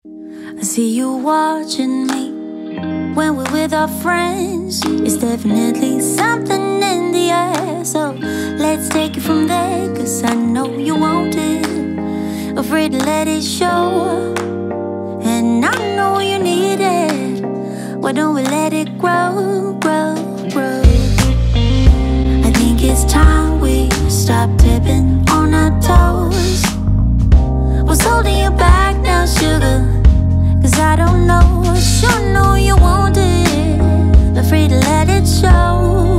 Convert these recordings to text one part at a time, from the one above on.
I see you watching me when we're with our friends. It's definitely something in the air. So let's take it from there, 'cause I know you want it. Afraid to let it show, and I know you need it. Why don't we let it grow, grow, grow? I think it's time we stop tipping on our toes. What's holding you back now, sugar? 'Cause I don't know, I sure know you want it. Afraid to let it show,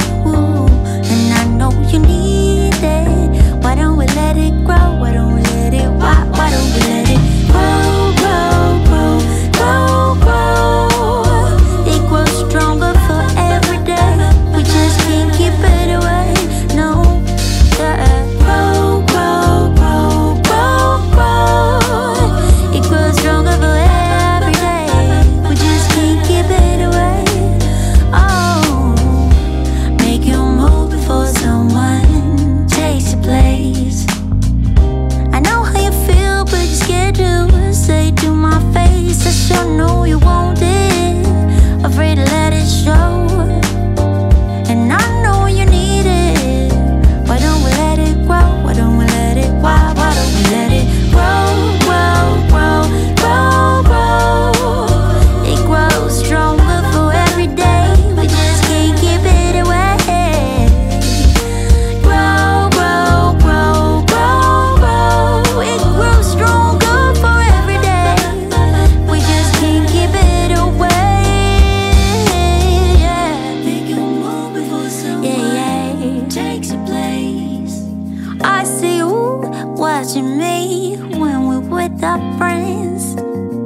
and I know you need it. Why don't we let it grow? Why don't we let it, why don't we let it grow, grow, grow, grow, grow? It grows stronger for every day. We just can't keep it away, no. Grow, grow, grow, grow, grow. It grows stronger for every day. We just can't keep it away. Oh, make you move before someone takes your place. I know how you feel, but you're scared to say to my face. I sure know you want it. Afraid to let it show, and I know you need it. Why don't we let it grow? Why don't we let it, why don't we let it grow, grow, grow, grow, grow? It grows stronger for every day. We just can't keep it away. Grow, grow, grow, grow, grow. It grows stronger for every day. We just can't keep it away. Yeah. Make you move before someone takes your place. I see you watching me when we're with our friends.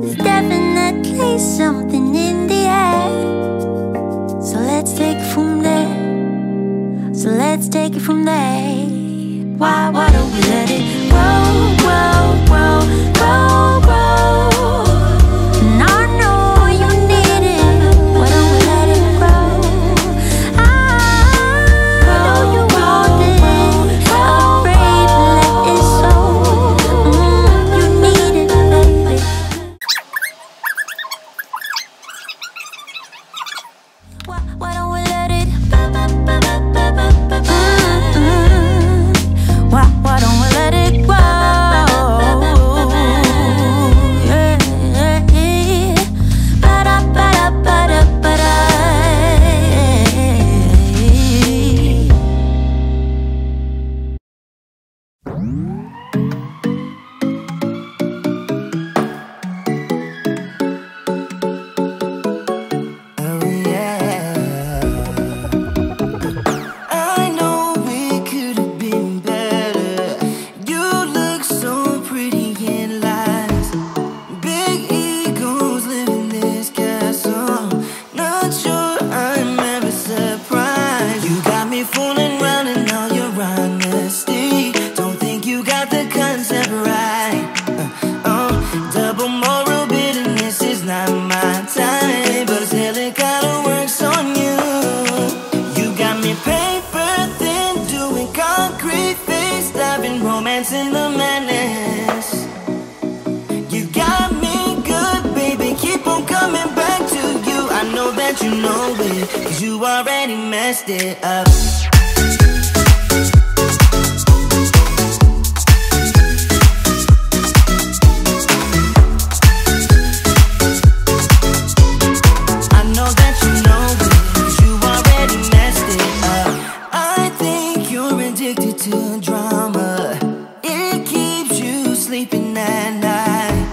There's definitely something in the air. So let's take it from there. So let's take it from there. Why don't we let it grow, grow, grow, grow, grow? And I know you need it. Why don't we let it grow? I know you want it. Afraid to let it show. You need it, baby. Why don't we let it? Why don't we let it grow? Yeah, yeah. Ba-da, ba-da, ba-da, ba-da. Oh yeah, I know we could have been better. You look so pretty in lies. Big egos live in this castle. Not sure I'm ever surprised. You got me fooling around in all your honesty. Don't think you got the concept right. Double moral bitterness is not my time, but still it kinda works on you. You got me paper thin, doing concrete face, loving romance in the madness. You got me good, baby, keep on coming back to you. I know that you know it, 'cause you already messed it up. I know that you know it, 'cause you already messed it up. I think you're addicted to drama. It keeps you sleeping at night.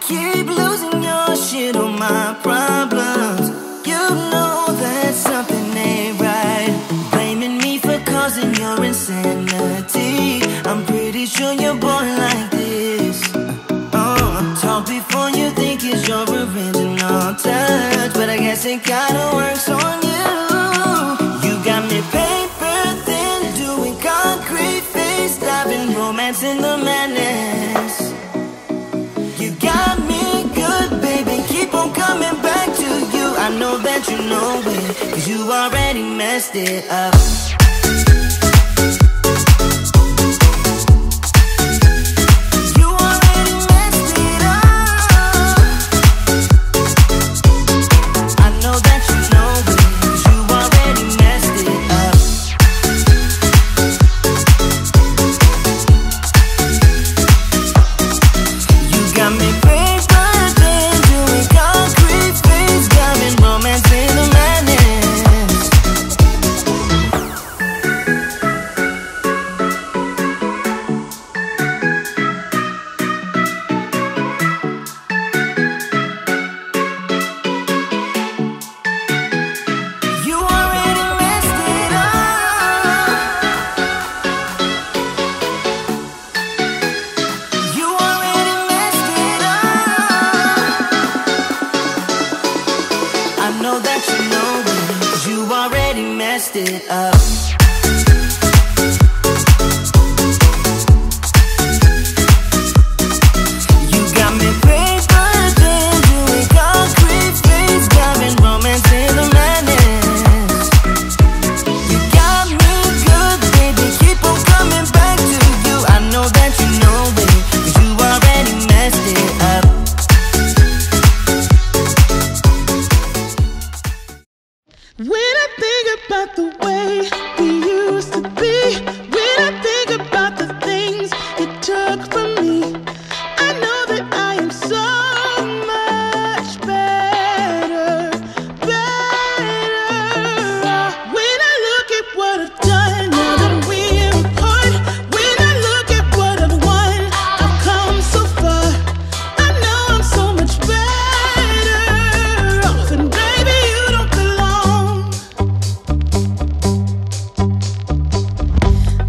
Keep losing your shit on my problems. You know that something ain't right. Blaming me for causing your insanity. I'm pretty sure you're born like this. Talk before you think it's your original touch, but I guess it kinda works on you. You got me paper thin, doing concrete face, loving romance in the madness. You got me good, baby, keep on coming back to you. I know that you know it, 'cause you already messed it up. You already messed it up. it up. You got me paper thin, doing concrete things, got me romance in the madness. You got me good, baby, keep on coming back to you. I know that you know it, 'cause you already messed it up. When I think about the way we used to be, when I think about the things you took from me, I know that I am so much better, better. When I look at what I've done, now that we're apart, when I look at what I've won, I've come so far. I know I'm so much better off, and baby, you don't belong.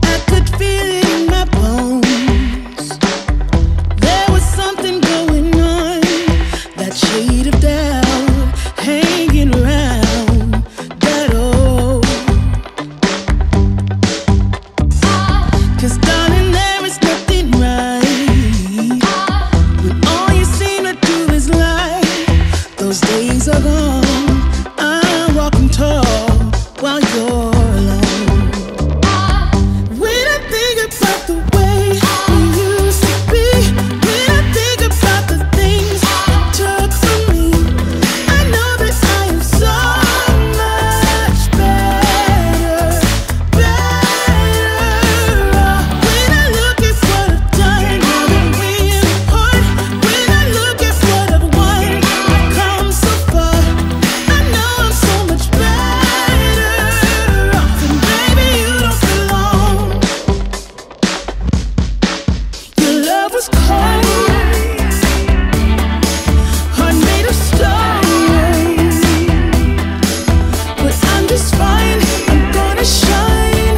I could feel it in my bones. There was something going on, that shade of doubt hanging around that old. 'Cause darling, there is nothing right when all you seem to do is lie. Those days are gone. I'm walking tall while you're alone. When I think about the way we used to be, when I think about the things you took from me, I know that I am so much better, better. When I look at what I've done, now that we're apart, when I look at what I've won, I've come so far. I know I'm so much better off, and baby, you don't belong. Your love was cold, heart made of stone, but I'm just fine. I'm gonna shine.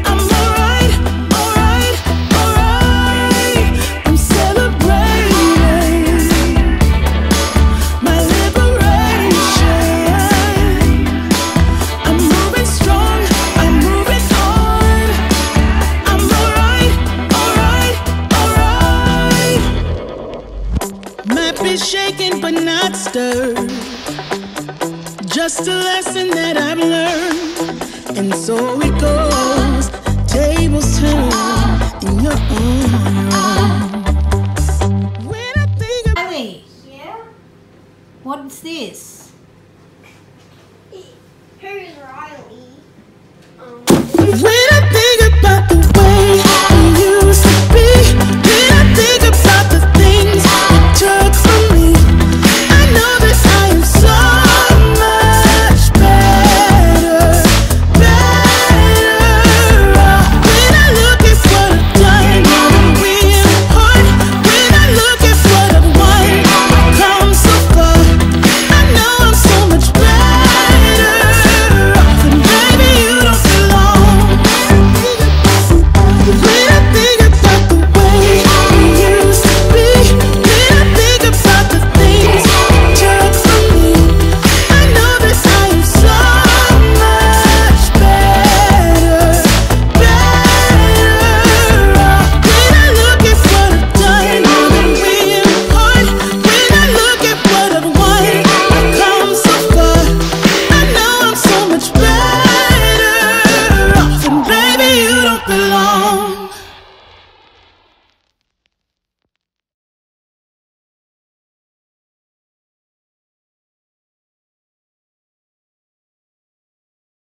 I'm alright, alright, alright. I'm celebrating my liberation. I'm moving strong, I'm moving on. I'm alright, alright, alright. Might be shaken but not stirred, just a lesson that I've learned. And so it goes, tables turn, and you're on your own. When I think about Riley, Yeah? what's this? Who's Riley? when I think about